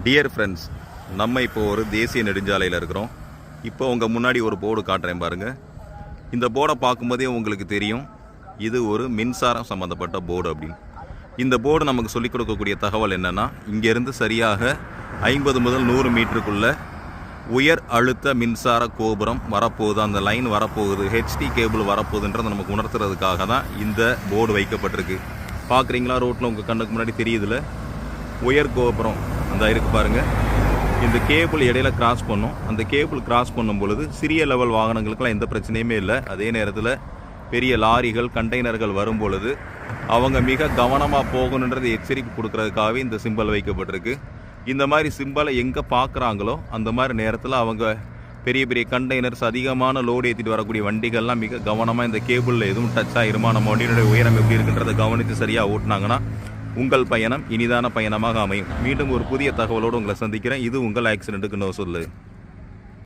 Dear friends, நம்ம இப்போ ஒரு தேசிய நெடுஞ்சாலையில் இருக்கிறோம். இப்போ உங்கள் முன்னாடி ஒரு போர்டு காட்டுறேன் பாருங்கள். இந்த போர்டை பார்க்கும்போதே உங்களுக்கு தெரியும் இது ஒரு மின்சாரம் சம்மந்தப்பட்ட போர்டு அப்படின்னு. இந்த போர்டு நமக்கு சொல்லிக் கொடுக்கக்கூடிய தகவல் என்னென்னா, இங்கேருந்து சரியாக 50 முதல் 100 மீட்டருக்குள்ள உயர் அழுத்த மின்சார கோபுரம் வரப்போகுது, அந்த லைன் வரப்போகுது, ஹெச்டி கேபிள் வரப்போகுதுன்றதை நமக்கு உணர்த்துறதுக்காக தான் இந்த போர்டு வைக்கப்பட்டிருக்கு. பார்க்குறீங்களா, ரோட்டில் உங்கள் கண்ணுக்கு முன்னாடி தெரியுதுல உயர் கோபுரம் அந்த இருக்குது பாருங்கள். இந்த கேபிள் இடையில கிராஸ் பண்ணும். அந்த கேபிள் கிராஸ் பண்ணும் பொழுது சிறிய லெவல் வாகனங்களுக்கெல்லாம் எந்த பிரச்சனையுமே இல்லை. அதே நேரத்தில் பெரிய லாரிகள், கண்டெய்னர்கள் வரும் பொழுது அவங்க மிக கவனமாக போகணுன்றது எச்சரிக்கை கொடுக்கறதுக்காகவே இந்த சிம்பல் வைக்கப்பட்டிருக்கு. இந்த மாதிரி சிம்பலை எங்கே பார்க்குறாங்களோ அந்த மாதிரி நேரத்தில் அவங்க பெரிய பெரிய கண்டெய்னர்ஸ், அதிகமான லோடு ஏற்றிட்டு வரக்கூடிய வண்டிகள்லாம் மிக கவனமாக இந்த கேபிளில் எதுவும் டச் ஆகிருமா, நம்ம வண்டியினுடைய உயரம் எப்படி இருக்குன்றதை கவனித்து சரியாக ஓட்டினாங்கன்னா உங்கள் பயணம் இனிதான பயணமாக அமையும். மீண்டும் ஒரு புதிய தகவலோடு உங்களை சந்திக்கிறேன். இது உங்கள் ஆக்சிடென்ட்டுக்கு நோ சொல்லு.